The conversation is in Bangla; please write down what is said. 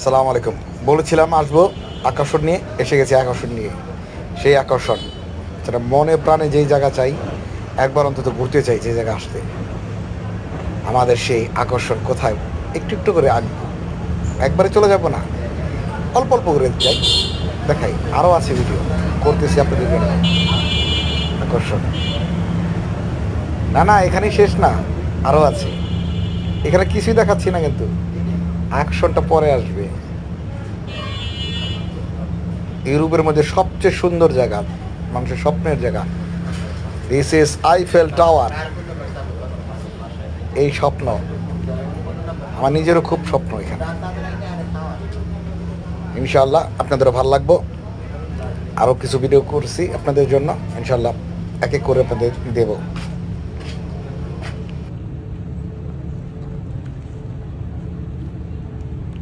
সালাম আলাইকুম। বলেছিলাম আসবো আকর্ষণ নিয়ে, এসে গেছি আকর্ষণ নিয়ে। সেই আকর্ষণ যেটা মনে প্রাণে যেই জায়গা চাই, একবার অন্তত ঘুরতে চাই যে জায়গা আসতে। আমাদের সেই আকর্ষণ কোথায় একটু একটু করে আঁকবো, একবারে চলে যাব না, অল্প অল্প করে যাই। দেখাই আরও আছে ভিডিও করতেছি আপনাদের জন্য। আকর্ষণ না না, এখানেই শেষ না, আরও আছে। এখানে কিছুই দেখাচ্ছি না, কিন্তু আকর্ষণটা পরে আসবে। ইউরোপের মধ্যে সবচেয়ে সুন্দর জায়গা, মানুষের স্বপ্নের জায়গা, দিস ইজ আইফেল টাওয়ার। এই স্বপ্ন আমার নিজেরও খুব স্বপ্ন এখানে। ইনশাআল্লাহ আপনাদেরও ভালো লাগবো। আরও কিছু ভিডিও করছি আপনাদের জন্য, ইনশাআল্লাহ এক এক করে আপনাদের দেবো।